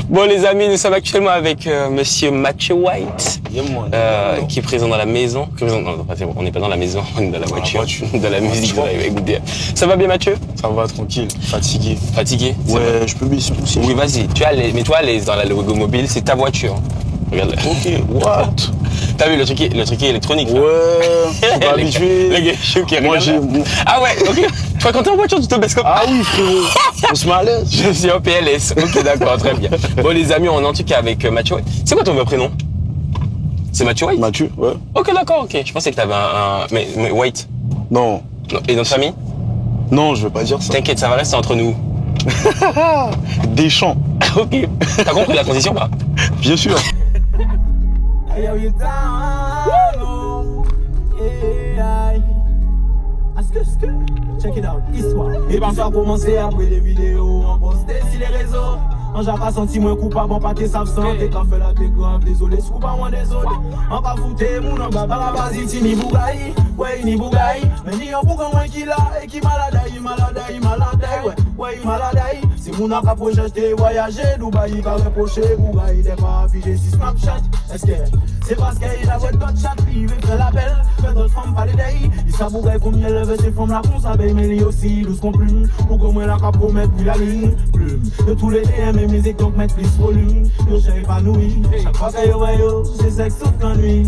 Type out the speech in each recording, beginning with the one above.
Bon les amis, nous sommes actuellement avec Monsieur Mathieu White, qui est présent dans la maison. Non, on n'est pas dans la maison, on est dans la voiture, dans la musique. Ça va bien Mathieu? Ça va, tranquille, fatigué. Fatigué? Ouais, je peux baisser aussi. Oui, vas-y. Mais toi, dans la logo mobile, c'est ta voiture. Regarde. Ok, what? T'as vu le truc électronique là? Ouais, je suis pas habitué. Le gars choqué. Moi j'ai. Ah ouais, ok. Toi quand t'es en voiture, tu te baisses comme. Ah oui frérot, on se met à l'aise. Je suis en PLS. Ok, d'accord, très bien. Bon les amis, on est en tout cas avec Mathieu. C'est quoi ton vrai prénom? C'est Mathieu White? Mathieu, ouais. Ok, d'accord, ok. Je pensais que t'avais mais White. Non. Et notre famille? Non, je veux pas dire ça. T'inquiète, ça va rester entre nous. Deschamps. Ok. T'as compris la transition pas? Bien sûr. Check it out, histoire. Et puis ça a commencé après les vidéos, on postait sur les réseaux. On j'ai pas senti moins coupable, on pas que ça sent. T'es qu'à faire la t'es grave, désolé, c'est pas moins désolé. On pas fouté, mon on va la base, ni bougaï, ouais, ni bougaï. Mais ni on bouga moins qui là, et qui maladaï, ouais, maladaï. Si mon a pas projeté, voyager, Dubaï, pas reproché, bougaï, il est pas affiché sur Snapchat. Est-ce que c'est parce qu'il a votre chat, il veut faire l'appel, fait d'autres femmes parler d'aïe. Il s'abougaï combien elle veut, c'est from la con, ça paye, mais lui aussi, 12 qu'on plume. Pour qu'on me la cap promettre, puis la lune, plume. De tous les DM et musique, donc mettre plus volume. Yo, j'ai épanoui, chaque fois que yo, c'est sexe toute la nuit.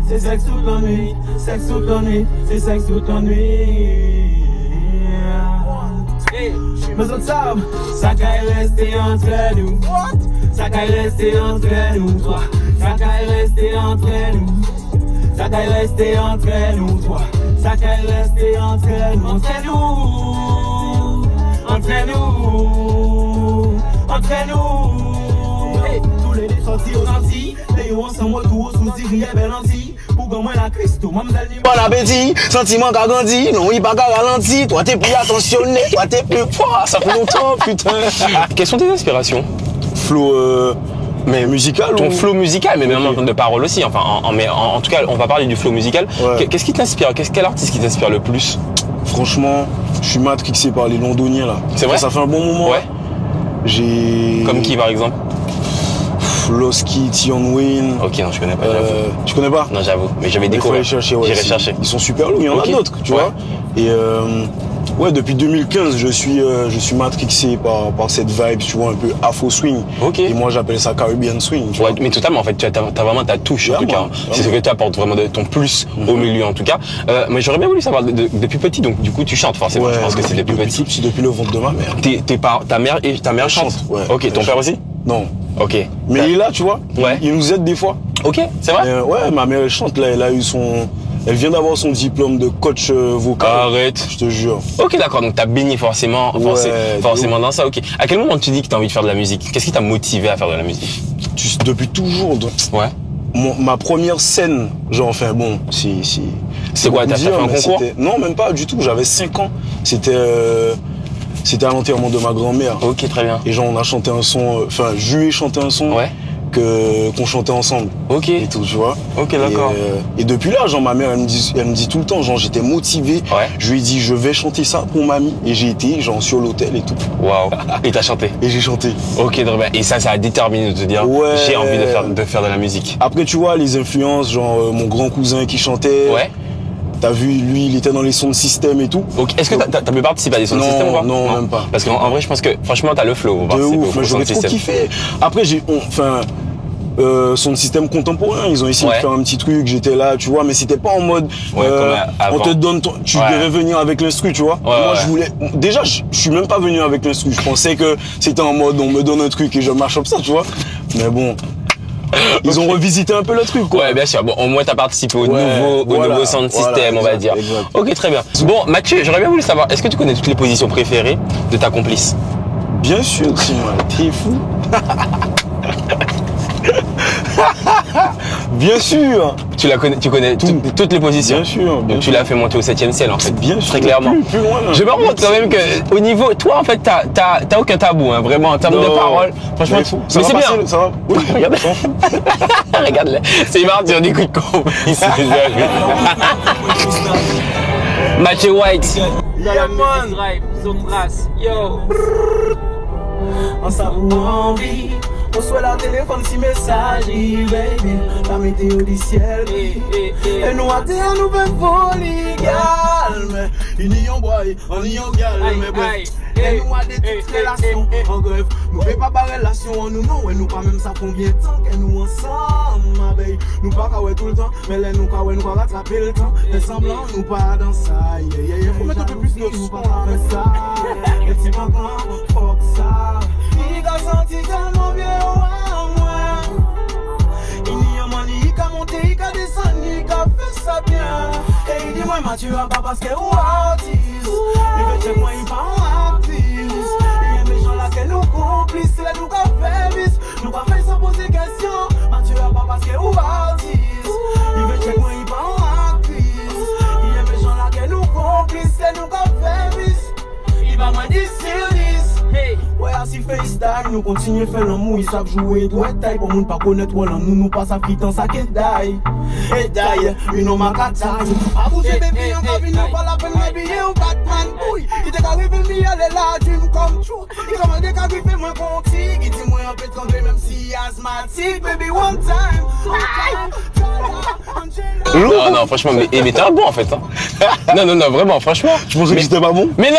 C'est sexe toute la nuit, sexe toute la nuit, c'est sexe toute la nuit. Mais autres savent, ça qu'elle rester entre nous. Ça qu'elle rester entre nous, toi. Ça qu'elle rester entre nous. Ça qu'elle rester entre nous, toi. Ça qu'elle rester entre nous. Entre nous. Entre nous. Hey, tous les deux sortis aux Antilles. Les hauts ensemble autour, sous Syrie et Belanti. Pour que moi la Christo, mademoiselle ni. Bon appétit, sentiment qu'a grandi. Non, il pas qu'à ralenti. Toi, t'es plus attentionné. Toi, t'es plus fort. Ça fait longtemps, putain. Quelles sont tes inspirations? Flow, mais musical ton ou... flow musical, mais même de paroles aussi. Enfin, en tout cas, on va parler du flow musical. Ouais. Qu'est-ce qui t'inspire? Quel artiste qui t'inspire le plus? Franchement, je suis matrixé par les Londoniens là. C'est vrai? Ça fait un bon moment. Ouais. J'ai. Comme qui par exemple? Loski, Tion Wayne. Ok, non, je connais pas, j'avoue. Tu connais pas? Non, j'avoue, mais j'avais découvert. J'irai chercher. Ils sont super lourds, il y en a d'autres, tu vois. Et ouais, depuis 2015, je suis matrixé par cette vibe, tu vois, un peu Afro swing. Ok. Et moi, j'appelle ça Caribbean swing. Tu vois. Mais totalement, en fait, tu as vraiment ta touche, en tout cas. C'est ce que tu apportes vraiment ton plus au milieu, en tout cas. Mais j'aurais bien voulu savoir, depuis petit, donc du coup, tu chantes forcément. Ouais, je pense que c'est depuis petit. C'est depuis le ventre de ma mère. Ta mère chante. Ouais. Ok, ton père aussi? Non. Ok. Mais il est là, tu vois. Ouais. Il nous aide des fois. Ok, c'est vrai? Ouais, ma mère, elle chante, là, elle vient d'avoir son diplôme de coach vocal. Arrête. Je te jure. Ok, d'accord, donc t'as baigné forcément dans ça, ok. À quel moment tu dis que t'as envie de faire de la musique? Qu'est-ce qui t'a motivé à faire de la musique? Depuis toujours. Ouais. Ma première scène, genre, enfin bon, c'est quoi, t'as fait un concours? Non, même pas du tout, j'avais 5 ans. C'était à l'enterrement de ma grand-mère. Ok, très bien. Et genre, on a chanté un son, enfin, je lui ai chanté un son. Ouais. Qu'on chantait ensemble. Ok. Et tout, tu vois. Ok, d'accord. Et depuis là, genre, ma mère, elle me dit tout le temps, genre, j'étais motivé. Ouais. Je lui ai dit, je vais chanter ça pour mamie. Et j'ai été, genre, sur l'hôtel et tout. Waouh. Et t'as chanté? Et j'ai chanté. Ok, très bien. Et ça a déterminé de te dire, j'ai envie de faire de la musique. Après, tu vois, les influences, genre, mon grand cousin qui chantait. Ouais. T'as vu, lui, il était dans les sons de système et tout. Donc, est-ce que t'as pu participer à des sons de système ou pas? Non, même pas. Parce qu'en vrai, je pense que, franchement, t'as le flow. De ouf, j'aurais trop kiffé. Après, son système contemporain, ils ont essayé de faire un petit truc, j'étais là, tu vois, mais c'était pas en mode on te donne tu devais venir avec l'instru, tu vois. Moi je voulais déjà je suis même pas venu avec l'instru, je pensais que c'était en mode on me donne un truc et je marche comme ça, tu vois. Mais bon, ils ont revisité un peu le truc, quoi. Ouais, bien sûr. Bon, au moins t'as participé au nouveau sound system, on va dire. Exact. Ok, très bien. Bon, Mathieu, j'aurais bien voulu savoir, est-ce que tu connais toutes les positions préférées de ta complice? Bien sûr, Simon, t'es fou. Bien sûr. Tu connais toutes les positions. Bien sûr. Donc tu l'as fait monter au 7e ciel en fait. Bien sûr. Très clairement. Plus loin. Je me rends compte quand même que au niveau, toi en fait t'as aucun tabou, hein, vraiment en termes de parole. Franchement, mais c'est bien. Ça va. Oui, regarde. Regarde, c'est marrant, on écoute con. Mathieu White. Yeah man. Drive, zone race. Yo. En ça ou envie. On soit la téléphone si message, baby. La météo du ciel, et nous à terre, nous fait folie, calme. Il y a un boy, on y a un gal, mais bref. Et nous a des petites relations, en bref. Nous fait pas par relation, nous non, et nous pas même ça combien de temps que nous ensemble, ma baby. Nous pas qu'à tout le temps, mais là nous qu'à rattraper le temps. Les semblants, nous pas dans ça, faut mettre un peu plus de nous pas dans ça. Et tu m'en fuck ça. Il a senti tellement bien. Il y a mani, il a monté, il a descendu, il a fait ça bien. Et il dit moi Mathieu pas parce que ou artiste. Il veut check moi il pas artiste. Il y a des gens là qui nous complices, c'est nous qui fait bis. Nous pas fait sans poser question. Mathieu pas parce que ou artiste. Il veut check moi il pas artiste. Il y a des gens là qui nous complices, c'est nous qui fait bis. Il va m'en dire hey. Ouais, si FaceTime, nous continuons à faire l'amour, ils savent jouer, doit être taille pour moun pas connaître, nous pas sa fit en ça qui die. Et die, une homme à cataille. A bouger bébé, on va venir pas la peine, m'habiller un Batman, bouille. Il était qu'arrivé, il allait là, dream come true. Il commandait qu'arrivé, moi contigue. Il dit, moi, un peu de congrès, même si asthmatique, baby, one time. Non, franchement, mais t'es un bon en fait. Hein. Non, vraiment, franchement. Tu pensais que j'étais pas bon? Mais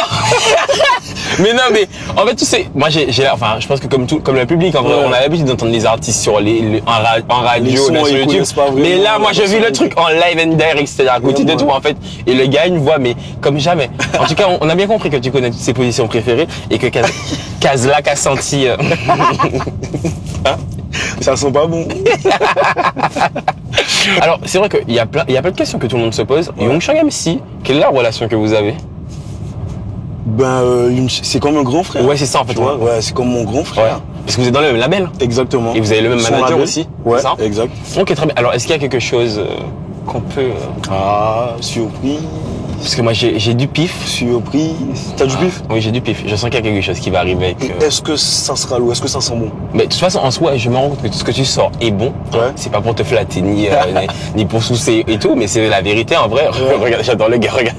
non mais en fait, tu sais, moi je pense que comme le public, en vrai, on a l'habitude d'entendre les artistes sur en radio, sur YouTube. Mais là, moi, j'ai vu le truc en live and direct, c'est-à-dire à côté de tout, en fait. Et le gars, une voix, mais comme jamais. En tout cas, on a bien compris que tu connais toutes ses positions préférées et que Kazlak a senti. Hein? Ça sent pas bon. Alors, c'est vrai qu'il y a plein de questions que tout le monde se pose. Youngshang MC, quelle est la relation que vous avez? C'est comme un grand frère. Ouais, c'est ça en fait. Ouais, c'est comme mon grand frère. Ouais. Parce que vous êtes dans le même label. Exactement. Et vous avez le même manager aussi. Ouais, c'est ça exact. Ok, très bien. Alors, est-ce qu'il y a quelque chose qu'on peut... surprise. Parce que moi, j'ai du pif. Surprise. T'as du pif? Oui, j'ai du pif. Je sens qu'il y a quelque chose qui va arriver avec... Est-ce que ça sera lourd? Est-ce que ça sent bon? Mais de toute façon, en soi, je me rends compte que tout ce que tu sors est bon. Ouais. C'est pas pour te flatter, ni pour soucier et tout, mais c'est la vérité en vrai. Ouais. Regarde, j'adore le gars, regarde.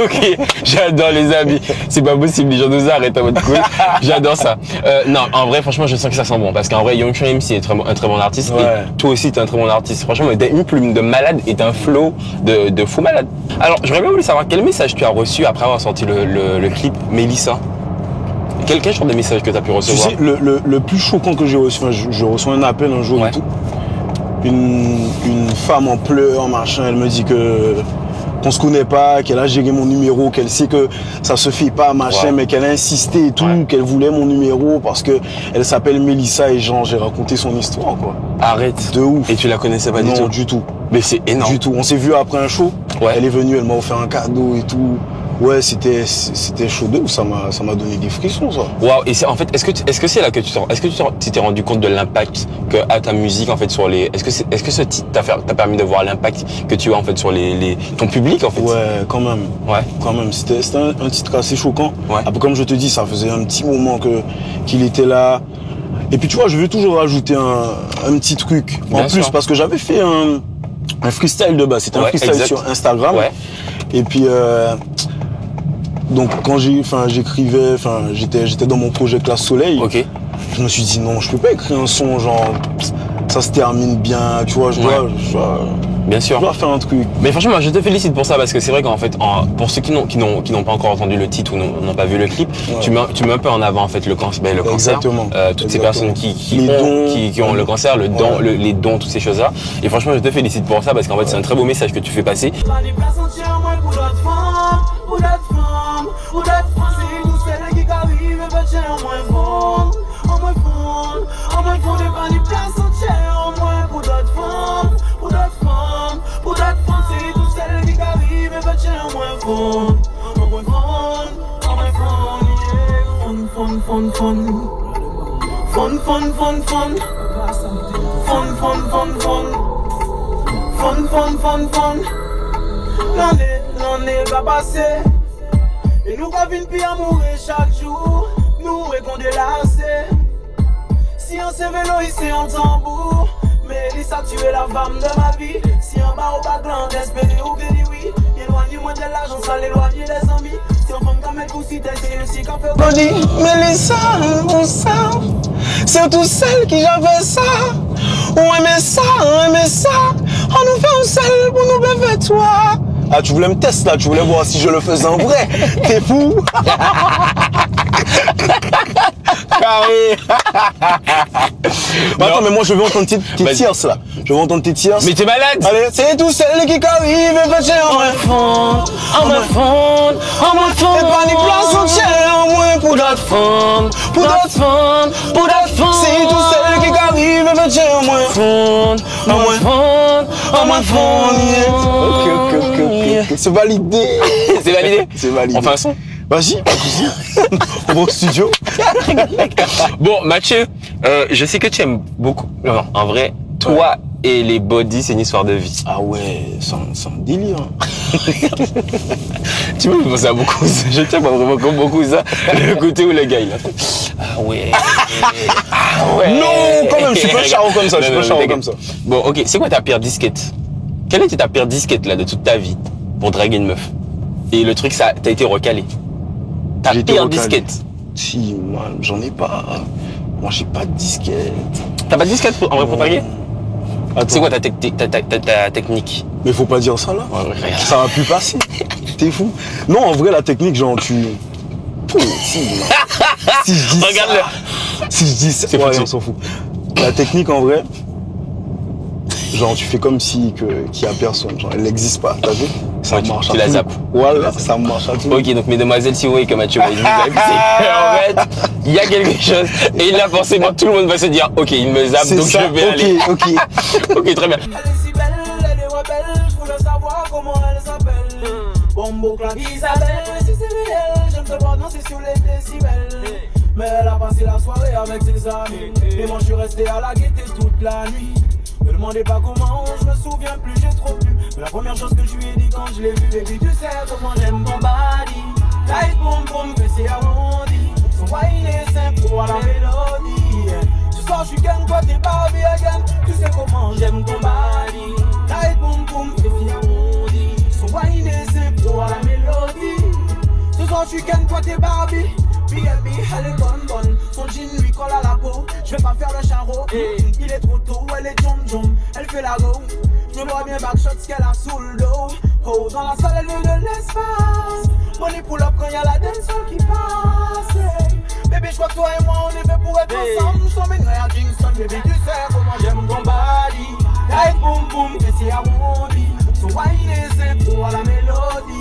Ok, j'adore les amis. C'est pas possible, les gens nous arrêtent en mode cool. J'adore ça. Non, en vrai, franchement, je sens que ça sent bon. Parce qu'en vrai, Youngshang MC est un très bon artiste. Ouais. Et toi aussi, t'es un très bon artiste. Franchement, t'as une plume de malade et t'as un flow de fou malade. Alors, j'aurais bien voulu savoir quel message tu as reçu après avoir sorti le clip Mélissa. Quel genre de message que tu as pu recevoir? Tu sais, le plus choquant que j'ai reçu, je reçois un appel un jour et tout. Une femme en pleurs, machin, elle me dit qu'on se connaît pas, qu'elle a géré mon numéro, qu'elle sait que ça se fait pas, machin, mais qu'elle a insisté et tout, qu'elle voulait mon numéro parce que elle s'appelle Mélissa et genre j'ai raconté son histoire, quoi. Arrête. De ouf. Et tu la connaissais pas du tout? Non, du tout. Mais c'est énorme. Du tout. On s'est vu après un show. Ouais. Elle est venue, elle m'a offert un cadeau et tout. Ouais, c'était chaud de ouf, ça m'a donné des frissons, ça. Waouh, et en fait, est-ce que c'est là que tu t'es rendu compte de l'impact que a ta musique en fait sur les, est-ce que ce titre t'a permis de voir l'impact que tu as en fait sur ton public en fait? Ouais, quand même. Ouais. Quand même, c'était un titre assez choquant. Ouais. Après, comme je te dis, ça faisait un petit moment qu'il était là. Et puis tu vois, je veux toujours rajouter un petit truc en plus parce que j'avais fait un freestyle de base, c'était un freestyle sur Instagram. Ouais. Et puis donc quand j'écrivais, j'étais dans mon projet Classe Soleil. Ok. Je me suis dit non, je peux pas écrire un son genre ça se termine bien, tu vois, je dois bien sûr. Je dois faire un truc. Mais franchement, je te félicite pour ça parce que c'est vrai qu'en fait, pour ceux qui n'ont pas encore entendu le titre ou n'ont pas vu le clip, tu mets un peu en avant en fait le cancer. Exactement. Toutes ces personnes qui ont le cancer, les dons, toutes ces choses-là. Et franchement, je te félicite pour ça parce qu'en fait, c'est un très beau message que tu fais passer. L'année va passer et nous va venir puis mourir chaque jour. Nous et qu'on délacer. Si on se vélo ici en tambour, Mélissa tu es la femme de ma vie. Si en bas au background espérer ou que dit oui, éloigne-moi de l'argent, ça l'éloigne des amis. Body, Mélissa, on ça. Surtout celle qui j'avais ça. On aimait ça, on aimait ça. On nous fait un seul pour nous baiser toi. Ah, tu voulais me tester là, tu voulais voir si je le faisais en vrai. T'es fou. Carré. Attends, mais moi je veux entendre tes tierces là. Je veux entendre tes tierces. Mais t'es malade. Allez, c'est tout celle qui arrive et fait en moins fond. En moins fond. En moins fond. Et pas ni place entière en moins pour d'autres femmes. Pour d'autres femmes. Pour d'autres femmes. C'est tout celle qui arrive et fait en moins fond. En moins fond. En moins fond. Ok. C'est validé. C'est validé. C'est validé. On fait un son. Vas-y, pas de soucis. On va au studio. Bon, Mathieu, je sais que tu aimes beaucoup. Non, en vrai, toi et les bodies, c'est une histoire de vie. Ah ouais, c'est un délire. Tu me penses à beaucoup ça. Je tiens pas vraiment beaucoup ça. Le côté où le gars, il a fait. Ah ouais. Ah ouais. Non, quand même, je suis pas charron comme ça. Je suis pas charron comme ça. Bon, ok, c'est quoi ta pire disquette? Quelle était ta pire disquette là de toute ta vie pour draguer une meuf? Et le truc, ça, t'as été recalé. Ta pire disquette? Si, man, j'en ai pas. Moi, j'ai pas de disquette. T'as pas de disquette en vrai pour draguer? C'est quoi ta technique? Mais faut pas dire ça là. Ouais, ça va plus passer. T'es fou. Non, en vrai, la technique, genre, tu. Si je dis regarde-le. Ça. Si je dis ça. Ouais, on s'en fout. La technique, en vrai. Genre, tu fais comme si qu'il y a personne. Genre, elle n'existe pas. T'as vu? Ça marche. Tu la zappes. Voilà, ça marche à tout. Ok, donc mesdemoiselles, si vous voyez que Mathieu va dire, en fait, il y a quelque chose. Et là, forcément, tout le monde va se dire, ok, il me zappe, donc ça. Je vais aller. Ok, très bien. Elle est si belle, elle est rebelle. Je voulais savoir comment elle s'appelle. Bombo Clan Isabelle. Si c'est réel, j'aime te voir danser sur les décibels. Mais elle a passé la soirée avec ses amis. Et moi, je suis resté à la gaieté toute la nuit. Me demandez pas comment, je me souviens plus, j'ai trop bu. Mais la première chose que je lui ai dit quand je l'ai vu, baby, tu sais comment j'aime ton body. Tight boum boum, fessé arrondi. Son wine est synchro à la mélodie. Ce soir, je suis gang, toi t'es Barbie again. Tu sais comment j'aime ton body. Tight boum boum, fessé arrondi. Son wine est synchro à la mélodie. Ce soir, je suis gang, toi t'es Barbie. B.A.B, elle est bonne, son jean lui colle à la peau. Je vais pas faire le charreau, il est trop tôt, elle est jom, elle fait la go. Je me vois bien backshot ce qu'elle a sous le dos. Oh, dans la salle elle veut de l'espace. Money pull up quand y'a la dancehall qui passe. Bébé, je crois que toi et moi on est fait pour être ensemble. Je t'emmènerai à Kingston, bébé, tu sais comment j'aime ton body. Tight boum boum, fessé arrondi. Son wine est synchro à la mélodie.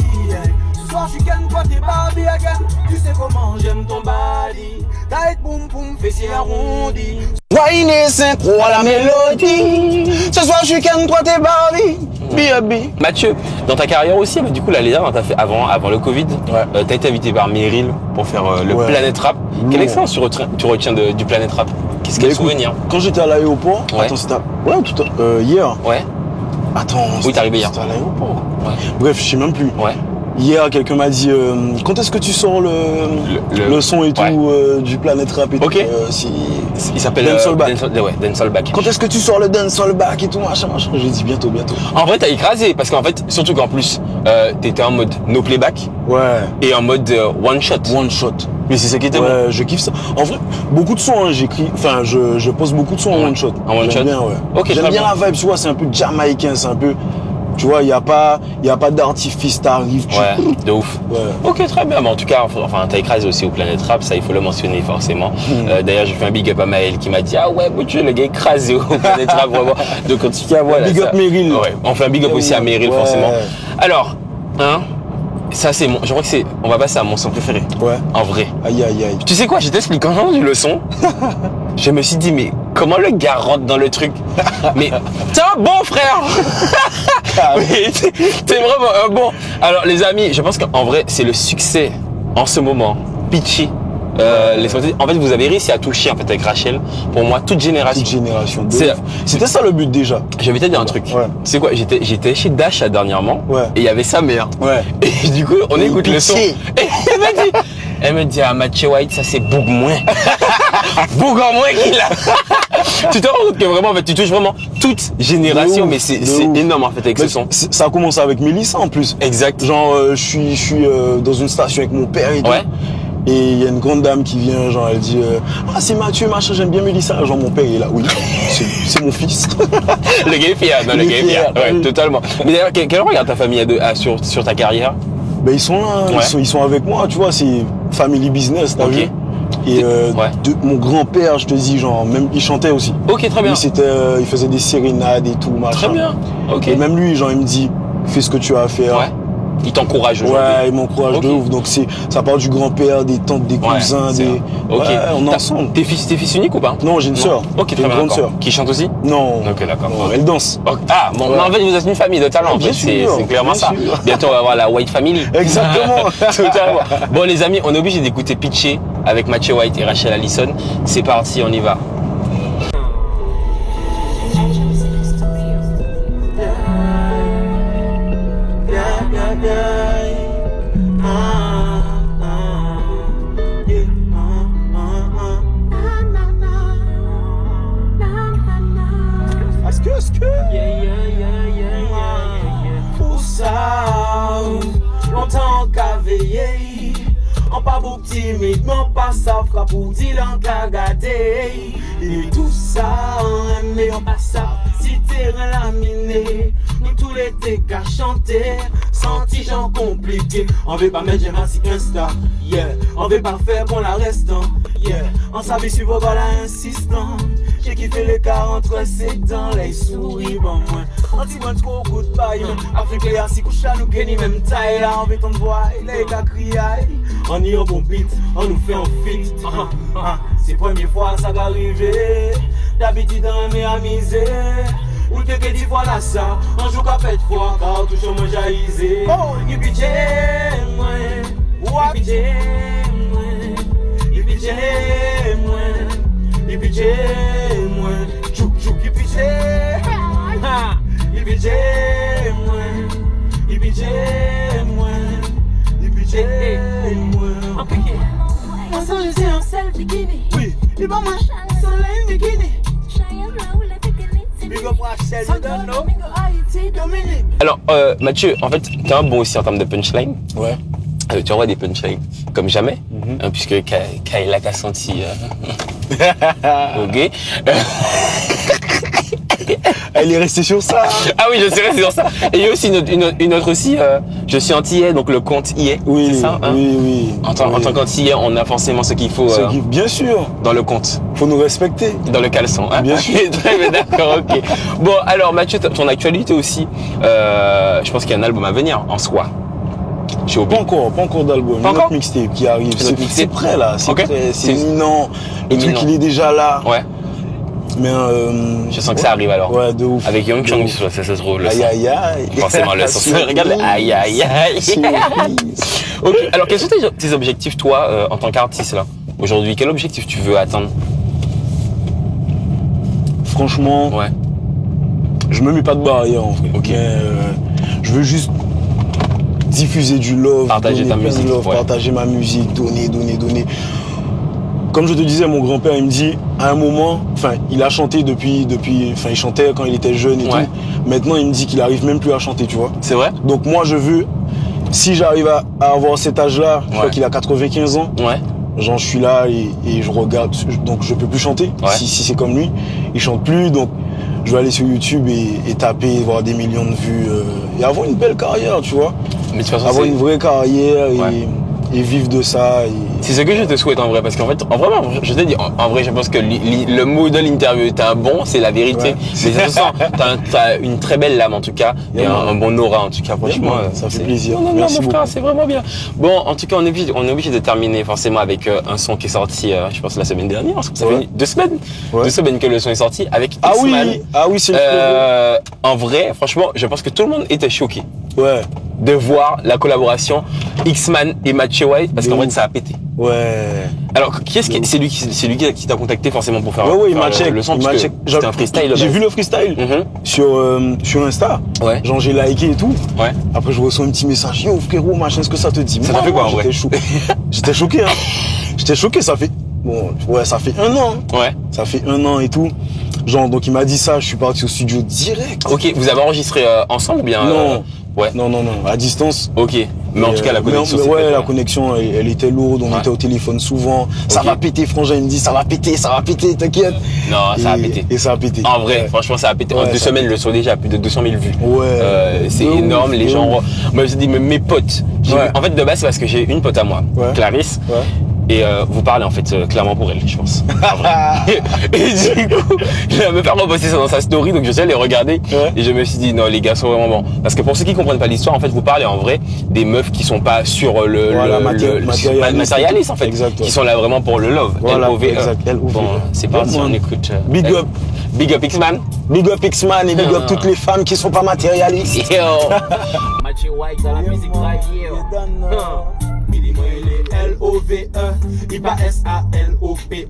Ce soir, je suis ken, toi t'es Barbie again. Tu sais comment j'aime ton body. Tight boum boum, fessier arrondi. Wine et synchro à la mélodie. Ce soir, je suis ken, toi t'es Barbie. B.A.B. Mathieu, dans ta carrière aussi, du coup, la Léa, t'as fait avant le Covid, t'as été invité par Meryl pour faire le Planet Rap. Quelle expérience tu retiens du Planet Rap? Qu'est-ce qu'il y a de souvenir? Quand j'étais à l'aéroport, attends, c'était hier. Ouais. Attends, oui, t'es arrivé hier. C'était à l'aéroport. Ouais. Bref, je sais même plus. Ouais. Hier, quelqu'un m'a dit quand est-ce que tu sors le son et tout du Planet Rap et tout. Il s'appelle Dancehall Back. Quand est-ce que tu sors le Dancehall Back et tout machin. J'ai dit bientôt. En vrai, t'as écrasé parce qu'en fait, surtout qu'en plus, t'étais en mode no playback. Ouais. Et en mode one shot. Mais c'est ça qui était bon. Ouais, je kiffe ça. En vrai, beaucoup de sons, j'écris. Enfin, je pose beaucoup de sons en one shot. En one shot. Bien, ouais. Ok. J'aime bien la vibe, tu vois, c'est un peu jamaïcain, c'est un peu. Tu vois, il y a pas d'artifice, t'arrives. Ouais, de ouf. Ouais. Ok, très bien. Mais en tout cas, enfin, t'as écrasé aussi au Planet Rap, ça il faut le mentionner forcément. D'ailleurs, j'ai fait un big up à Maël qui m'a dit ah ouais, Boutu, le gars écrasé au Planet Rap vraiment. Donc en tout cas, voilà. Big up Meryl. Ouais, on fait un big up aussi à Meryl forcément. Alors, ça c'est je crois que on va passer à mon son préféré. Ouais. En vrai. Aïe. Tu sais quoi, je t'explique quand j'ai entendu le son, je me suis dit mais comment le gars rentre dans le truc? Mais t'es un bon frère. T'es vraiment un bon. Alors les amis, je pense qu'en vrai c'est le succès en ce moment. Pitchy. En fait, vous avez réussi à toucher en fait avec Rachel. Pour moi, toute génération. C'était ça le but déjà. Je vais te dire un truc. Ouais. C'est quoi? J'étais chez Dasha dernièrement. Ouais. Et il y avait sa mère. Ouais. Et du coup, on écoute le son. Et elle me dit, ah Mathieu White, ça c'est Boug moins. Boug en moins qu'il a. Tu te rends compte que vraiment, en fait, tu touches vraiment toute génération, mais c'est énorme, en fait, avec ce son. Ça a commencé avec Mélissa, en plus. Exact. Genre, je suis dans une station avec mon père et tout. Et il y a une grande dame qui vient, genre, elle dit ah, c'est Mathieu, machin, j'aime bien Mélissa. Genre, mon père, il est là, oui, c'est mon fils. Le gars est fier, non, le gars est fier. Ouais, totalement. Mais d'ailleurs, quel regard ta famille a sur ta carrière? Ben, ils sont là, ils sont avec moi, tu vois, c'est family business, t'as vu? Et mon grand-père, je te dis, genre, même, il chantait aussi. Ok, très bien. Il faisait des sérénades et tout, machin. Très bien, ok. Et même lui, genre, il me dit, fais ce que tu as à faire. Ouais. Il t'encourage aujourd'hui. Ouais, il m'encourage de ouf. Donc ça part du grand-père, des tantes, des cousins, des. Ok. Ouais, on est ensemble. T'es fils unique ou pas? Non, j'ai une sœur. Ok, très bien. Une grande sœur. Qui chante aussi? Non. Ok, d'accord. Elle danse. Ah, bon, en fait, vous êtes une famille de talent. En fait, c'est clairement ça. Bientôt, on va avoir la White Family. Exactement. Totalement. Bon, les amis, on est obligé d'écouter Pitché avec Mathieu White et Rachel Allison. C'est parti, on y va. Longtemps qu'à veiller, on pas beaucoup timide, non pas ça fera pour dire qu'à garder. Et tout ça, mais on passe ça, si terrain laminé, nous tous les thés qu'à chanter, senti gens compliqués. On veut pas mettre j'aime si Insta, yeah. On veut pas faire pour la restant, yeah. On savait suivre voilà insistant. J'ai kiffé le cas entre ses dents, les souris, bon moins. On dit bon trop goodbye, Afrique les assis couche là, nous gagnons même taille là, on veut ton voix, les gars crient. On y a un bon beat, on nous fait un fit. C'est la première fois ça va arriver. D'habitude on est amusé. Ou te que dit voilà ça, on joue qu'à pète froid, car toujours moi jaillisé. Il pitié moi, il pitié moi, il pitié moi. Il pitié moi, chouk chouk il pitié, il pitié moi, il pitié moi, il pitié moi. On sent je suis en self bikini. Oui. Il va marcher sur la bikini. Alors Mathieu, en fait, t'es un bon aussi en termes de punchline. Ouais. Tu envoies des punchlines comme jamais, puisque Kayla t'a senti. Ok. Elle est restée sur ça. Ah oui, je suis resté sur ça. Et il y a aussi une autre aussi. Je suis antillais, donc le compte y est. Oui, c'est ça. Hein, oui. En tant qu'antillais, on a forcément ce qu'il faut. Bien sûr. Dans le compte. Faut nous respecter. Dans le caleçon. Hein. Bien sûr. Très bien, d'accord. Ok. Bon, alors Mathieu, ton actualité aussi. Je pense qu'il y a un album à venir en soi. Pas encore d'album. Notre mixtape qui arrive. C'est prêt là. C'est prêt. C'est imminent. Le truc il est déjà là. Ouais. Mais je sens que ça arrive alors. Ouais, de ouf. Avec Young Chang, ça se trouve. Aïe aïe aïe. Forcément le son. Regarde, aïe aïe aïe. Ok. Alors quels sont tes objectifs toi en tant qu'artiste là aujourd'hui? Quel objectif tu veux atteindre? Franchement, je me mets pas de barrière en vrai. Ok. Je veux juste diffuser du love, partager ta musique, partager ma musique, donner. Comme je te disais, mon grand-père, il me dit, à un moment, enfin, il a chanté il chantait quand il était jeune et tout. Maintenant, il me dit qu'il arrive même plus à chanter, tu vois. C'est vrai? Donc moi, je veux, si j'arrive à avoir cet âge-là, je crois qu'il a 95 ans. Ouais. Genre, je suis là et je regarde, donc je peux plus chanter. Si c'est comme lui, il chante plus, donc je vais aller sur YouTube et taper, voir des millions de vues et avoir une belle carrière, tu vois. Mais de toute façon, avoir une vraie carrière et vivre de ça. C'est ce que je te souhaite en vrai, parce qu'en fait, je te dis, en vrai, je pense que le mot de l'interview est un bon, c'est la vérité. Mais de toute façon, t'as une très belle lame en tout cas, et un bon aura en tout cas, franchement. Ça fait plaisir. Non, mon frère, c'est vraiment bien. Bon, en tout cas, on est obligé de terminer forcément avec un son qui est sorti, je pense la semaine dernière, parce que ça fait 2 semaines. 2 semaines que le son est sorti avec X-Man. Ah oui, c'est le en vrai, franchement, je pense que tout le monde était choqué. Ouais. De voir la collaboration X-Man et Mathieu White, parce qu'en fait ça a pété. Ouais. Alors c'est lui qui t'a contacté forcément pour faire il m'a check le son, parce que c'était un freestyle. J'ai vu le freestyle sur Insta. Ouais. Genre j'ai liké et tout. Ouais. Après je reçois un petit message, yo frérot, machin, ce que ça te dit? Ça t'a fait quoi en vrai? J'étais choqué, hein. J'étais choqué, ça fait 1 an. Ouais. Ça fait 1 an et tout. Genre, donc il m'a dit ça, je suis parti au studio direct. Ok, vous avez enregistré ensemble ou bien Non. Ouais. Non, à distance. Ok. Mais en tout cas, la connexion, ouais, la connexion, elle était lourde, on était au téléphone souvent. Ça va péter, frangin, il me dit, ça va péter, t'inquiète. Non, ça a pété. Et ça a pété. En vrai, franchement, ça a pété. En 2 semaines, le son déjà a plus de 200 000 vues. Ouais. C'est énorme, les gens. Moi, je me suis dit, même mes potes. En fait, de base, c'est parce que j'ai une pote à moi, Clarisse. Ouais. Et vous parlez en fait clairement pour elle, je pense. Et du coup, je vais me faire reposter ça dans sa story, donc je suis allé regarder et je me suis dit non, les gars sont vraiment bons. Parce que pour ceux qui comprennent pas l'histoire, en fait, vous parlez en vrai des meufs qui sont pas sur le matérialiste en fait, qui sont là vraiment pour le love. Voilà, Bon, c'est parti, on écoute. Big up. Big up X-Man. Big up X-Man et big up toutes les femmes qui sont pas matérialistes. Mathieu White dans la musique L-O-V-E, il pas S-A-L-O-P-E,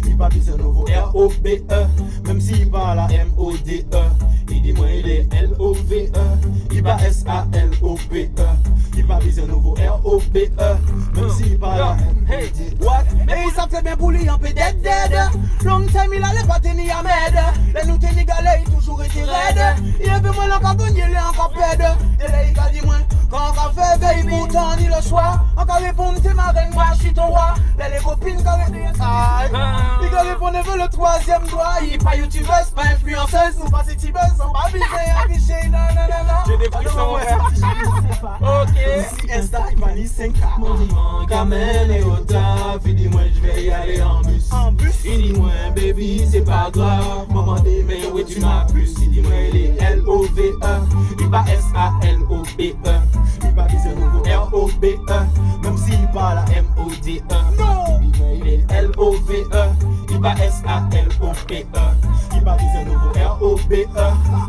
il pas bis un nouveau R-O-B-E, même s'il parle à M-O-D-E, il dit moi il est L-O-V-E, il pas S-A-L-O-P-E, il pas bis un nouveau R-O-B-E, même s'il parle à M-O-D-E. What? Mais il savent très bien pour lui en peut dead. Long time il allait pas tenir à m'aide, les nous tenir galère, il toujours été raide, il est peu moins l'encore gagné, il est encore pède, et là il a dit moi, quand on a fait veille pourtant ni le soir, on a répondu t'es ma reine, moi je suis ton roi, les copines qui ont dit ça, il a répondu le 3e doigt, il pas youtubeuse, pas influenceuse, nous pas city buzz, on va viser un cliché, non, j'ai des frissons, ok, si Insta, il va ni 5K, mon dimanche, Kamel et Ota, puis dis-moi je vais y aller en bus, il dit moi baby c'est pas grave, maman dit mais oui tu m'as plus, il dit moi il est L-O-V-E, il pas S-A-L-O-P-E, il pas viser nouveau R-O-B-E, même s'il parle à M-O-D-E, non, il est L-O-V-E, il pas S-A-L-O-P-E, il pas viser nouveau R-O-B-E,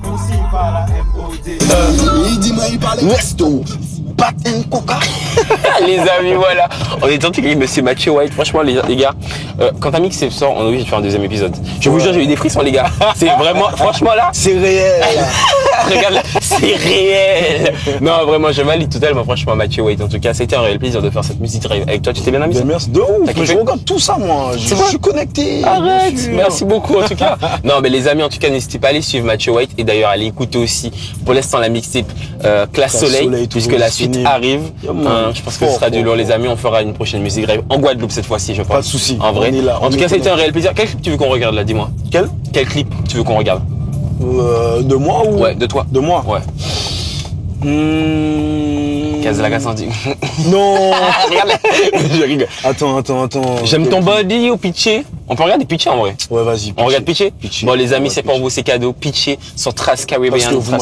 même s'il parle à M-O-D-E, il dit moi il parle resto, patin coca. Les amis, voilà. On est tenté que monsieur Mathieu White. Franchement, les gars, quand t'as mixé ce sort, on est obligé de faire un 2e épisode. Je vous jure, j'ai eu des frissons, les gars. C'est vraiment, franchement là. C'est réel. Regarde là, c'est réel. Non, vraiment, je valide totalement, franchement, Mathieu White. En tout cas, c'était un réel plaisir de faire cette musique avec toi. Tu t'es bien amusé? Merci de ouf. Je regarde tout ça, moi. Je suis connecté. Arrête. Merci beaucoup, en tout cas. Non, mais les amis, en tout cas, n'hésitez pas à aller suivre Mathieu White et d'ailleurs, allez écouter aussi, pour l'instant, la mixtape Classe Soleil, puisque la suite arrive. Je pense que ce sera du lourd, les amis. On fera une prochaine musique rêve en Guadeloupe cette fois-ci, je pense. Pas de souci. En vrai. En tout cas, c'était un réel plaisir. Quel clip tu veux qu'on regarde là? Dis-moi. Quel clip tu veux qu'on regarde? De moi ou? Ouais, de toi. De moi. Ouais. Casalaga Sandy. Non. Regarde. Je rigole. Attends. J'aime ton body au Pitché. On peut regarder Pitché en vrai. Ouais, vas-y. On regarde Pitché. Bon, les amis, c'est pour vous, c'est cadeau. Pitché sur Trace Caribbean. Trace Urban.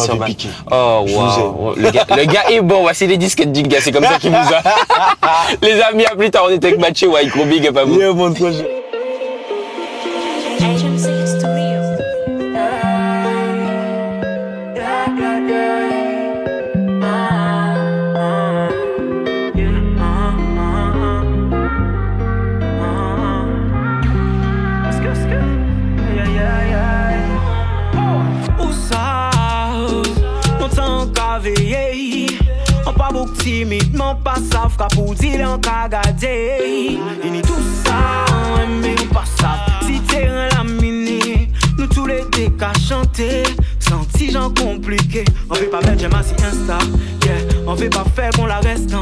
Oh, wow. Le gars est bon. Voici les disques du gars. C'est comme ça qu'il nous a. Les amis, à plus tard. On était avec Mathieu White. Gros big up à vous. Yeah, bon projet. On pas beaucoup timidement pas savent qu'à pour dire en cagadé. Il n'y tout ça, mais on pas ça. Si t'es un laminé, nous tous les deux qu'à chanter. Sans petit gens compliqués. On veut pas mettre j'aime assis Insta, yeah. On veut pas faire qu'on la reste,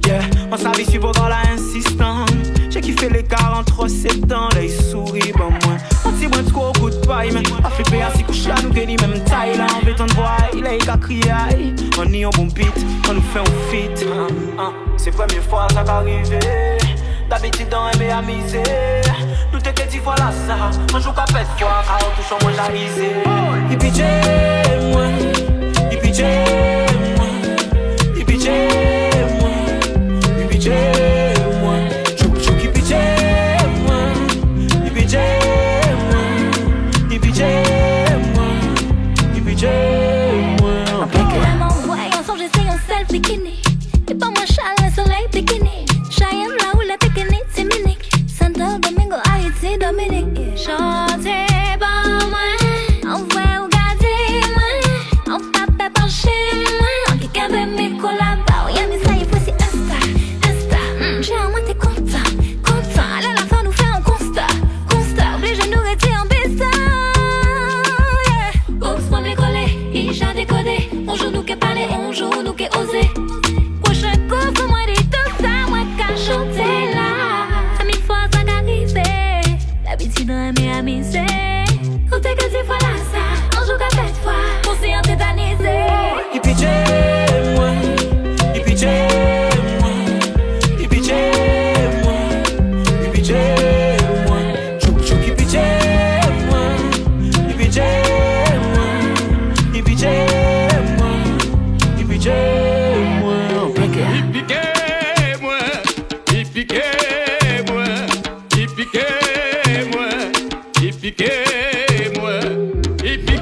yeah. On s'avise suivre encore la insistant. J'ai kiffé les 47 ans, là ils sourient, bon moi. On t'y moins de trop coup de paille, mais a flippé assis couché à nous gagner même taille. Là on veut t'en voir, il a qu'à crier. On y a un bon beat, on nous fait un feat. C'est la première fois ça qu'arrive. D'habitude on aime amuser. Nous t'es que 10 fois là ça. On joue qu'à pète fois, car on touche en moins la risée. Il pitché moi, il pitché moi, il pitché moi, il pitché moi. Chouk il pitché moi, il pitché moi, il pitché moi, il pitché moi. Après que la m'envoie ensemble j'essaye un selfie bikini. Et pas moi Charles le soleil bikini. Cheyenne là où la bikini c'est Munich. Santo Domingo, Haïti, Dominique. Chantez pas moi, on va regarder moi, on va pas pencher. moi, et puis